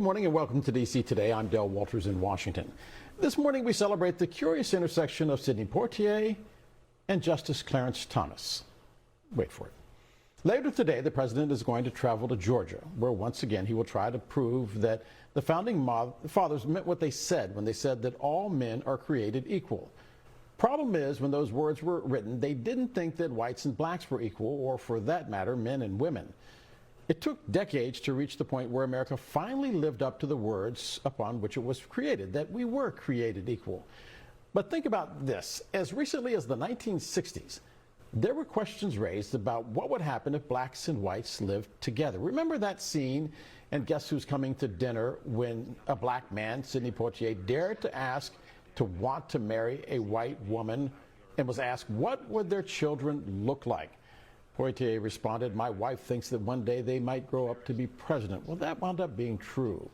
Good morning and welcome to DC Today. I'm Del Walters in Washington. This morning we celebrate the curious intersection of Sidney Poitier and Justice Clarence Thomas. Wait for it. Later today, the president is going to travel to Georgia, where once again he will try to prove that the founding fathers meant what they said when they said that all men are created equal. Problem is, when those words were written, they didn't think that whites and blacks were equal, or for that matter, men and women. It took decades to reach the point where America finally lived up to the words upon which it was created, that we were created equal. But think about this. As recently as the 1960s, there were questions raised about what would happen if blacks and whites lived together. Remember that scene in Guess Who's Coming to Dinner when a black man, Sidney Poitier, dared to ask to want to marry a white woman and was asked what would their children look like? Poitier responded, "My wife thinks that one day they might grow up to be president." Well, that wound up being true.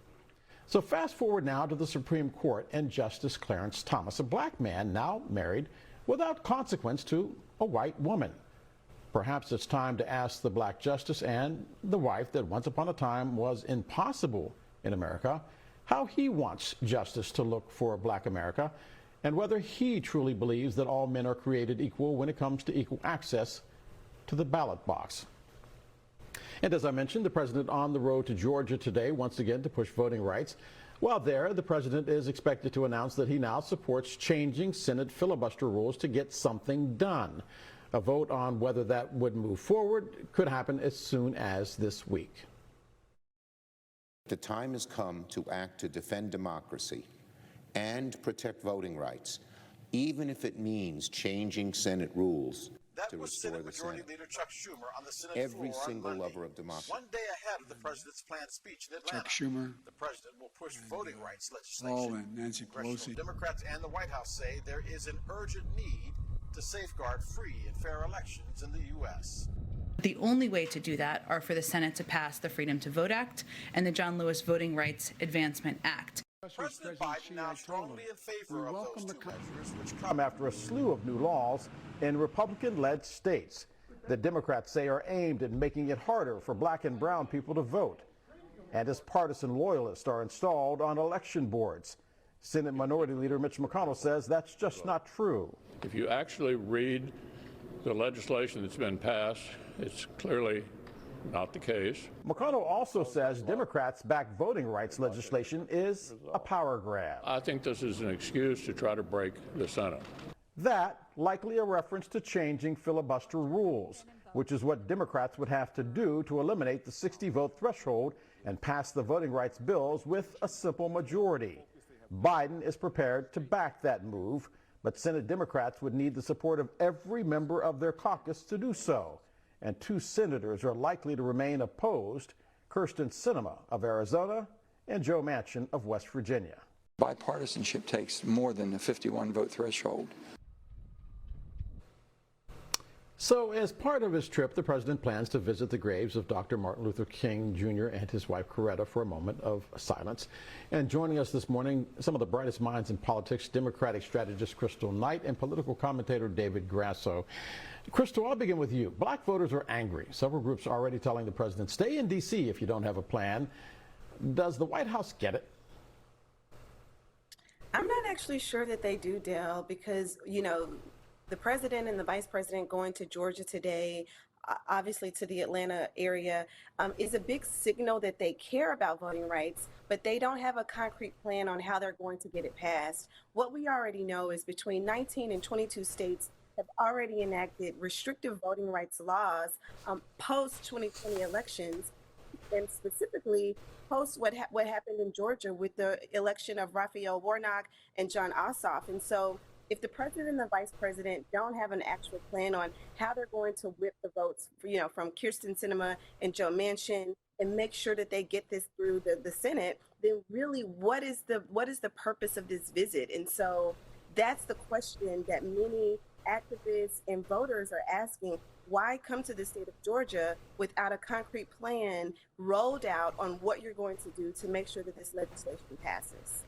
So fast forward now to the Supreme Court and Justice Clarence Thomas, a black man now married without consequence to a white woman. Perhaps it's time to ask the black justice and the wife that once upon a time was impossible in America how he wants justice to look for black America and whether he truly believes that all men are created equal when it comes to equal access to the ballot box. And as I mentioned, the president on the road to Georgia today, once again to push voting rights. While there, the president is expected to announce that he now supports changing Senate filibuster rules to get something done. A vote on whether that would move forward could happen as soon as this week. The time has come to act to defend democracy and protect voting rights, even if it means changing Senate rules. That was Senate Majority Leader Chuck Schumer on the Senate Every floor single on Monday, lover of democracy. one day ahead of the president's planned speech in Atlanta. Chuck Schumer. The president will push voting rights legislation. Paul and Nancy Pelosi. Democrats and the White House say there is an urgent need to safeguard free and fair elections in the U.S. The only way to do that are for the Senate to pass the Freedom to Vote Act and the John Lewis Voting Rights Advancement Act. President Biden now strongly in favor of those two measures, which Come after a slew of new laws in Republican-led states that Democrats say are aimed at making it harder for black and brown people to vote. And as partisan loyalists are installed on election boards. Senate Minority Leader Mitch McConnell says that's just not true. If you actually read the legislation that's been passed, it's clearly not the case. McConnell also says Democrats-backed voting rights legislation is a power grab. I think this is an excuse to try to break the Senate. That likely a reference to changing filibuster rules, which is what Democrats would have to do to eliminate the 60-vote threshold and pass the voting rights bills with a simple majority. Biden is prepared to back that move, but Senate Democrats would need the support of every member of their caucus to do so. And two senators are likely to remain opposed, Kyrsten Sinema of Arizona and Joe Manchin of West Virginia. Bipartisanship takes more than a 51-vote threshold. So as part of his trip, the president plans to visit the graves of Dr. Martin Luther King Jr. and his wife Coretta for a moment of silence. And joining us this morning, some of the brightest minds in politics, Democratic strategist Crystal Knight and political commentator David Grasso. Crystal, I'll begin with you. Black voters are angry. Several groups are already telling the president, stay in D.C. if you don't have a plan. Does the White House get it? I'm not actually sure that they do, Dale, because, you know, the president and the vice president going to Georgia today, obviously to the Atlanta area, is a big signal that they care about voting rights, but they don't have a concrete plan on how they're going to get it passed. What we already know is between 19 and 22 states have already enacted restrictive voting rights laws post-2020 elections, and specifically post what happened in Georgia with the election of Raphael Warnock and John Ossoff. And so if the president and the vice president don't have an actual plan on how they're going to whip the votes, you know, from Kyrsten Sinema and Joe Manchin and make sure that they get this through the Senate, then really what is the purpose of this visit? And so that's the question that many activists and voters are asking. Why come to the state of Georgia without a concrete plan rolled out on what you're going to do to make sure that this legislation passes?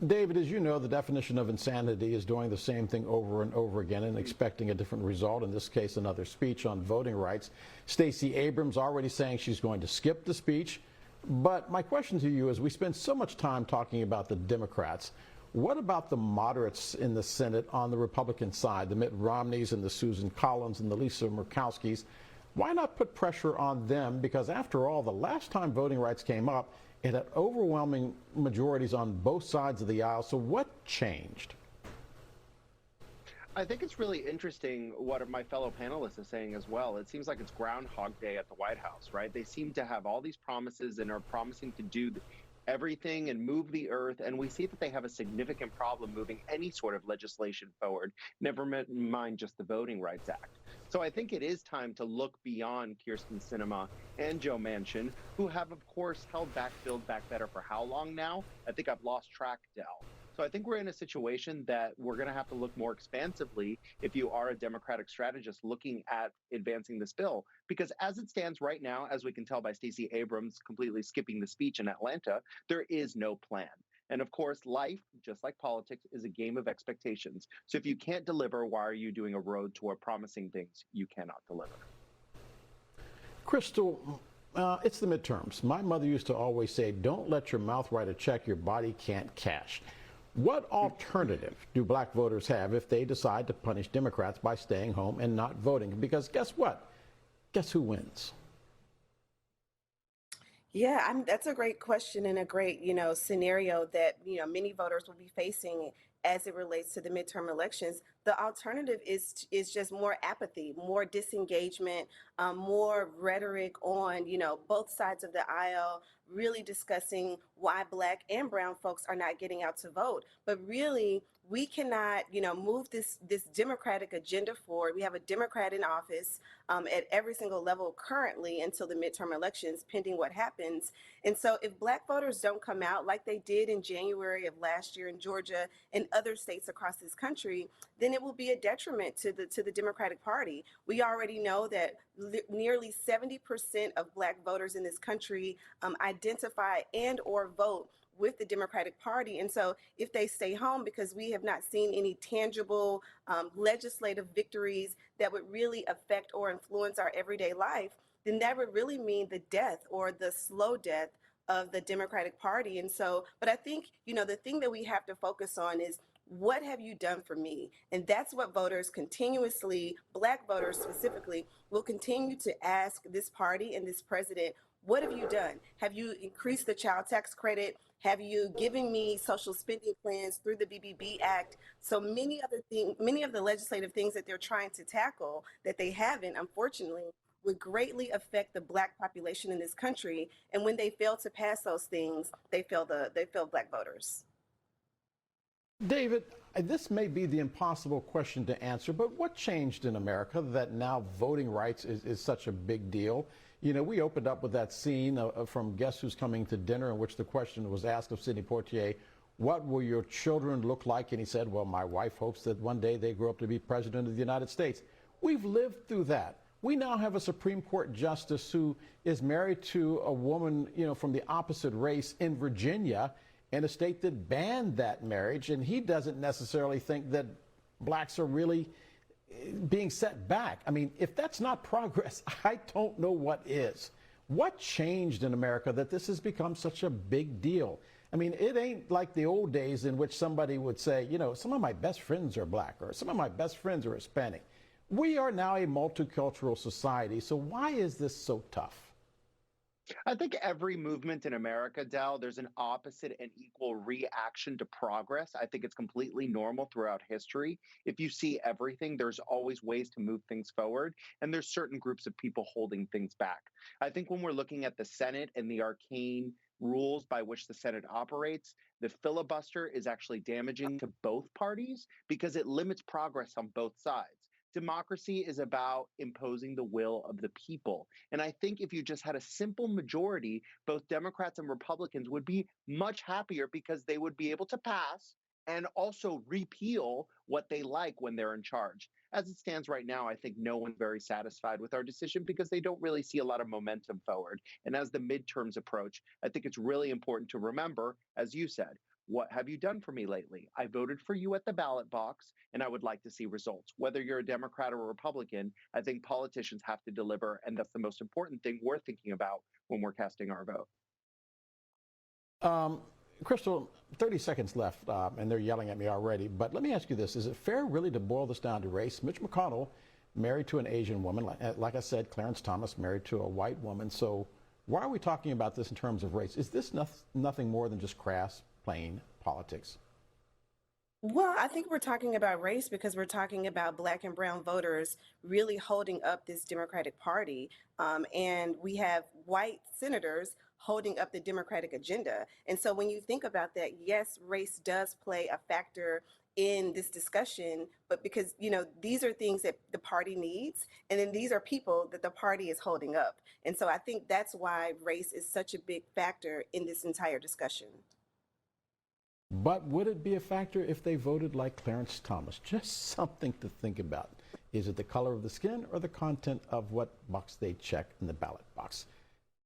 David, as you know, the definition of insanity is doing the same thing over and over again and expecting a different result, in this case, another speech on voting rights. Stacey Abrams already saying she's going to skip the speech But my question to you is, we spend so much time talking about the Democrats. What about the moderates in the Senate on the Republican side, the Mitt Romneys and the Susan Collins and the Lisa Murkowskis? Why not put pressure on them? Because after all, the last time voting rights came up, it had overwhelming majorities on both sides of the aisle. So what changed? I think it's really interesting what my fellow panelists are saying as well. It seems like it's Groundhog Day at the White House, right? They seem to have all these promises and are promising to do everything and move the earth. And we see that they have a significant problem moving any sort of legislation forward, never mind just the Voting Rights Act. So I think it is time to look beyond Kirsten Sinema and Joe Manchin, who have, of course, held back Build Back Better for how long now? I think I've lost track, Del. So I think we're in a situation that we're going to have to look more expansively if you are a Democratic strategist looking at advancing this bill. Because as it stands right now, as we can tell by Stacey Abrams completely skipping the speech in Atlanta, there is no plan. And of course, life, just like politics, is a game of expectations. So if you can't deliver, why are you doing a road toward promising things you cannot deliver? Crystal, it's the midterms. My mother used to always say, don't let your mouth write a check your body can't cash. What alternative do black voters have if they decide to punish Democrats by staying home and not voting? Because guess what? Guess who wins? Yeah, that's a great question and a great, scenario that, many voters will be facing as it relates to the midterm elections. The alternative is just more apathy, more disengagement, more rhetoric on, both sides of the aisle, really discussing why Black and brown folks are not getting out to vote. But really, we cannot, move this Democratic agenda forward. We have a Democrat in office at every single level currently until the midterm elections, pending what happens. And so if Black voters don't come out like they did in January of last year in Georgia and other states across this country, then it will be a detriment to the Democratic Party. We already know that nearly 70% of Black voters in this country identify and or vote with the Democratic Party. And so if they stay home because we have not seen any tangible legislative victories that would really affect or influence our everyday life, then that would really mean the death or the slow death of the Democratic Party. And so, but I think, the thing that we have to focus on is, what have you done for me? And that's what voters continuously, Black voters specifically, will continue to ask this party and this president. What have you done? Have you increased the child tax credit? Have you given me social spending plans through the BBB Act? So many other things, many of the legislative things that they're trying to tackle that they haven't, unfortunately, would greatly affect the Black population in this country. And when they fail to pass those things, they fail Black voters. David, this may be the impossible question to answer, but what changed in America that now voting rights is such a big deal? We opened up with that scene from Guess Who's Coming to Dinner, in which the question was asked of Sidney Poitier, what will your children look like? And he said, well, my wife hopes that one day they grow up to be president of the United States. We've lived through that. We now have a Supreme Court justice who is married to a woman, from the opposite race in Virginia, in a state that banned that marriage, and he doesn't necessarily think that blacks are really being set back. I mean, if that's not progress, I don't know what is. What changed in America that this has become such a big deal? I mean, it ain't like the old days in which somebody would say, some of my best friends are black, or some of my best friends are Hispanic. We are now a multicultural society, so why is this so tough? I think every movement in America, Dal, there's an opposite and equal reaction to progress. I think it's completely normal throughout history. If you see everything, there's always ways to move things forward, and there's certain groups of people holding things back. I think when we're looking at the Senate and the arcane rules by which the Senate operates, the filibuster is actually damaging to both parties because it limits progress on both sides. Democracy is about imposing the will of the people. And I think if you just had a simple majority, both Democrats and Republicans would be much happier because they would be able to pass and also repeal what they like when they're in charge. As it stands right now, I think no one's very satisfied with our decision because they don't really see a lot of momentum forward. And as the midterms approach, I think it's really important to remember, as you said, what have you done for me lately? I voted for you at the ballot box, and I would like to see results. Whether you're a Democrat or a Republican, I think politicians have to deliver, and that's the most important thing we're thinking about when we're casting our vote. Crystal, 30 seconds left, and they're yelling at me already, but let me ask you this. Is it fair really to boil this down to race? Mitch McConnell married to an Asian woman. Like I said, Clarence Thomas married to a white woman. So why are we talking about this in terms of race? Is this nothing more than just crass, plain politics? Well, I think we're talking about race because we're talking about black and brown voters really holding up this Democratic Party. And we have white senators holding up the Democratic agenda. And so when you think about that, yes, race does play a factor in this discussion, but because, these are things that the party needs, and then these are people that the party is holding up. And so I think that's why race is such a big factor in this entire discussion. But would it be a factor if they voted like Clarence Thomas? Just something to think about. Is it the color of the skin or the content of what box they check in the ballot box?